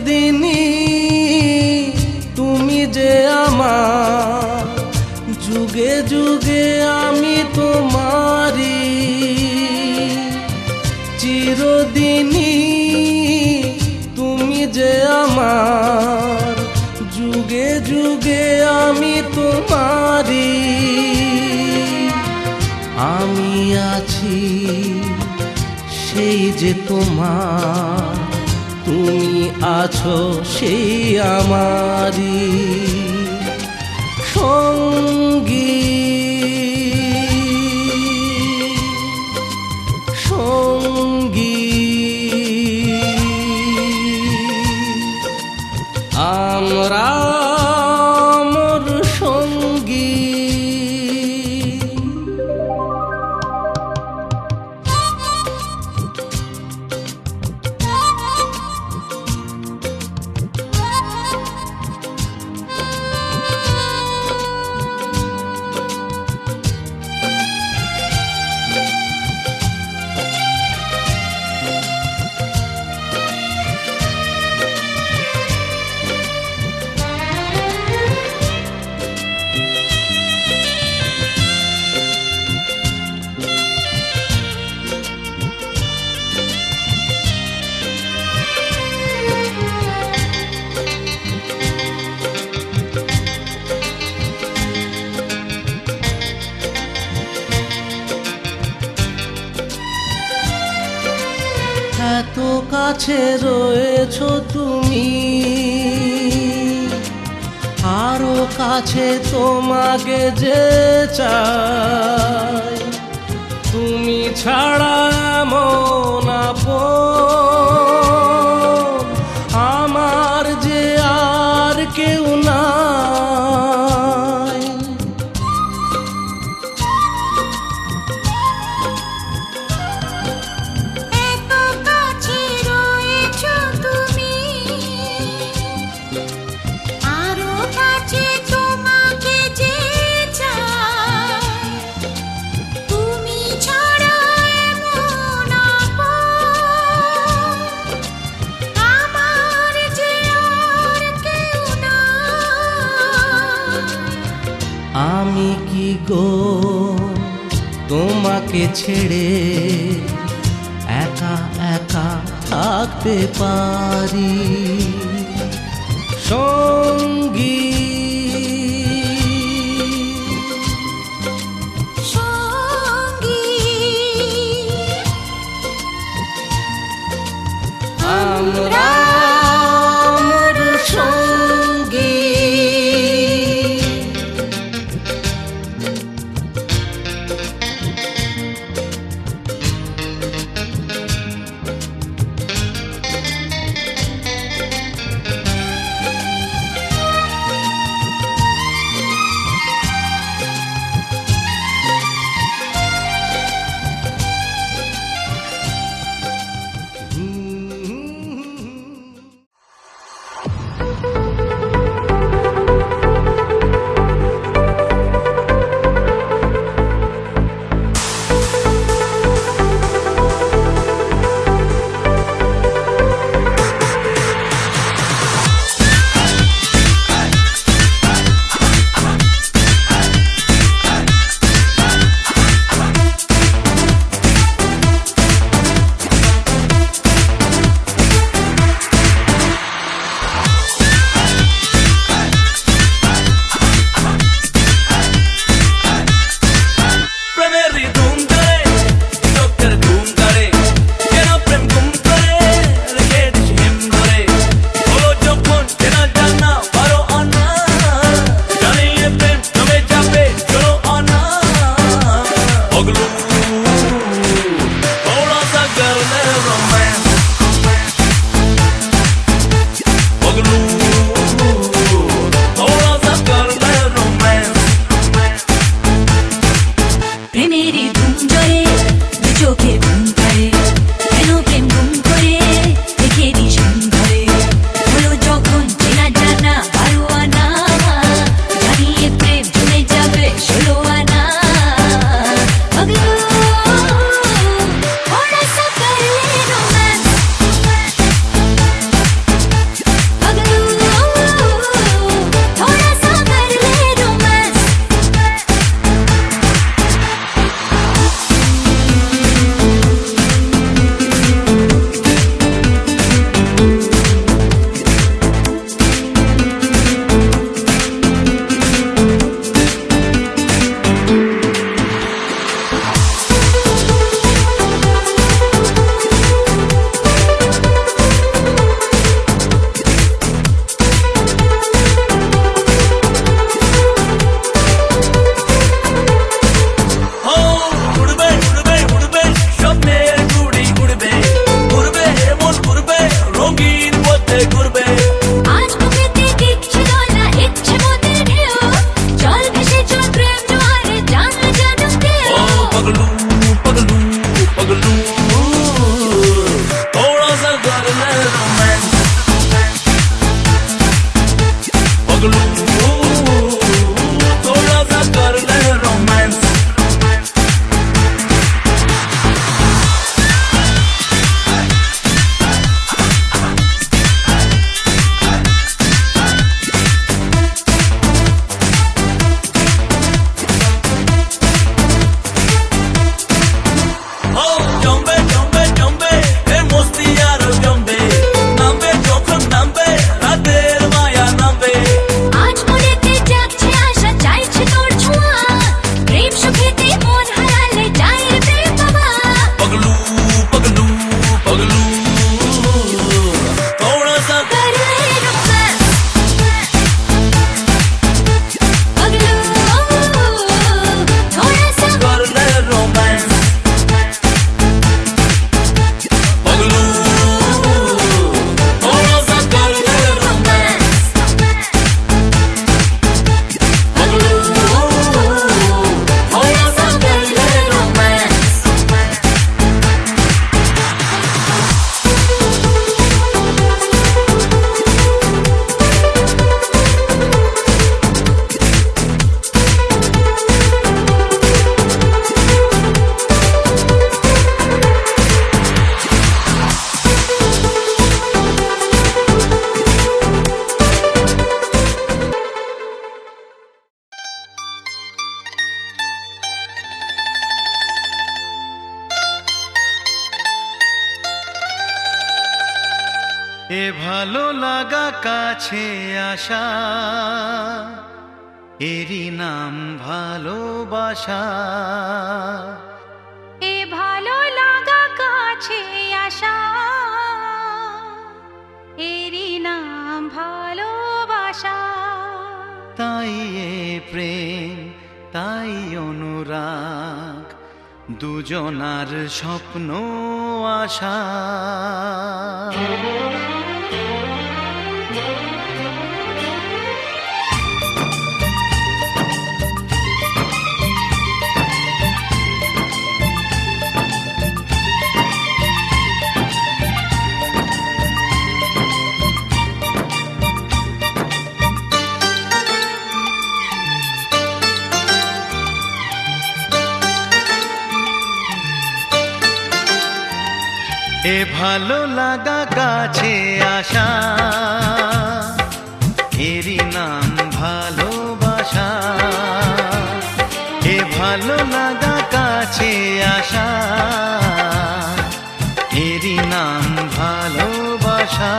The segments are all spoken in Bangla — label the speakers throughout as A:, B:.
A: চিরদিনই তুমি যে আমার, যুগে যুগে আমি তোমারি। চিরদিনই তুমি যে আমার, যুগে যুগে আমি তোমারি। আমি আছি সেই যে তোমার, তুমি আছো সেই আমারি সঙ্গী। সঙ্গী আমরা মোর সঙ্গী। এত কাছে রয়েছো তুমি, আরো কাছে তোমাকে যে চাই। তুমি ছাড়া এমন আপন আমার যে আর কেউ নাই। আমি কি গো তোমাকে ছেড়ে একা একা থাকতে পারি সঙ্গী। আমরা মোর সঙ্গী।
B: थोड़ा सा कर ले रोमांस
C: এ ভালো লাগা কাছে আসা এরই নাম ভালোবাসা
D: এ ভালো লাগা কাছে আসা এরই নাম ভালোবাসা
C: তাই এ প্রেম তাই অনুরাগ দুজনার স্বপ্ন আশা এ ভালো লাগা কাছে আসা এরই নাম ভালোবাসা এ ভালো লাগা কাছে আসা এরই নাম ভালোবাসা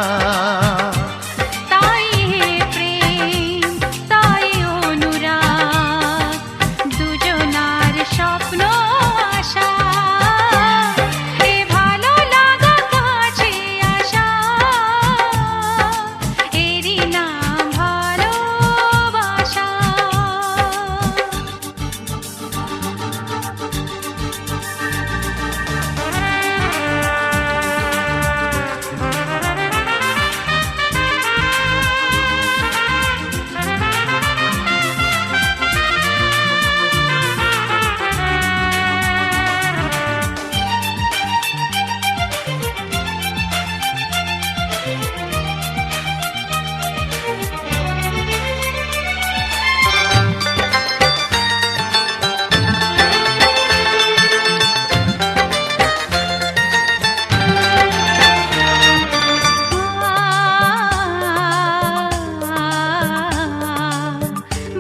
D: তাই হে প্রেম তাই অনুরাগ দুজনার স্বপ্ন আশা এ ভালো লাগা কাছে আসা এরই নাম ভালোবাসা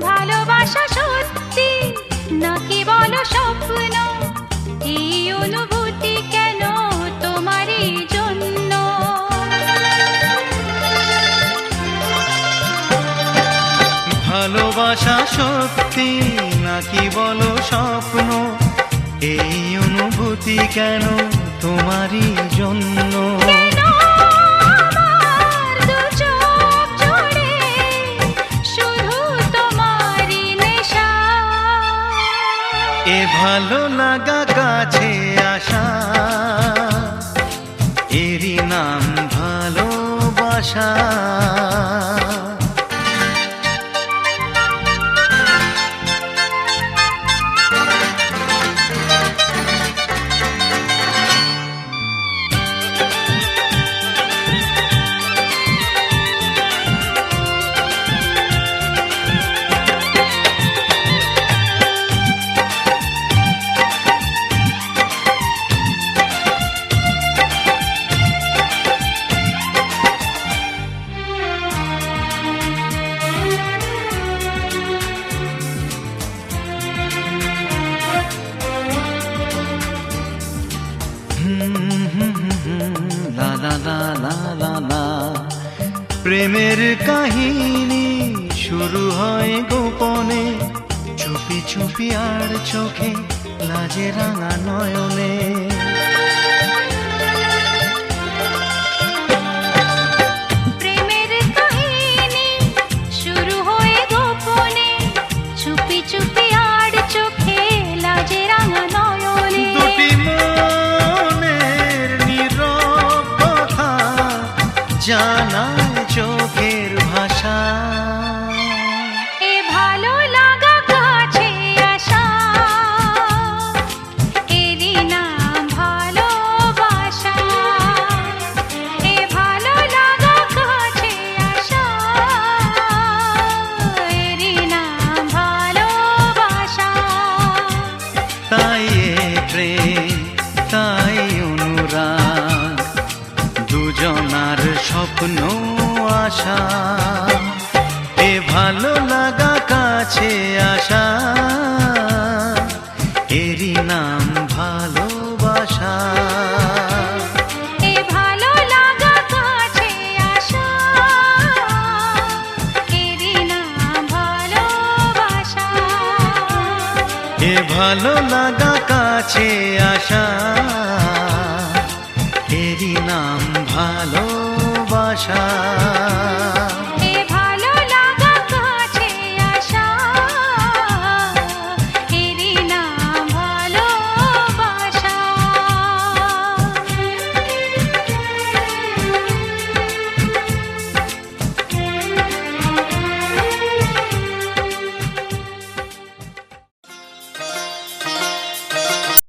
D: ভালোবাসা সত্যি নাকি বলো স্বপ্ন এই অনুভূতি কেন তোমারই জন্য
C: ভালোবাসা সত্যি নাকি বলো স্বপ্ন এই অনুভূতি কেন তোমারই জন্য
D: কেন আমার দু চোখ জুড়ে শুধু তোমারই নেশা
C: এ ভালো লাগা কাছে আসা এরই নাম ভালোবাসা প্রেমের কাহিনী শুরু হয় গোপনে, চুপি চুপি আর চোখে, লাজে রাঙা নয়নে।
D: প্রেমের কাহিনী শুরু হয়ে গোপনে, চুপি চুপি আর চোখে, লাজে রাঙা নয়নে।
C: দুটি মনের নীরব কথা জানায় চোখের ভাষা।
D: এ ভালো লাগা কাছে আসা, এরই নাম ভালোবাসা। এ ভালো লাগা কাছে আসা, এরই নাম ভালোবাসা।
C: তাই এ প্রেম, তাই অনুরাগ, দুজনার স্বপ্ন আশা। এ ভালো লাগা কাছে আসা, এরই নাম ভালোবাসা।
D: এ ভালো লাগা কাছে আসা, এরই নাম ভালোবাসা।
C: এ ভালো লাগা কাছে আসা, এরই নাম ভালোবাসা।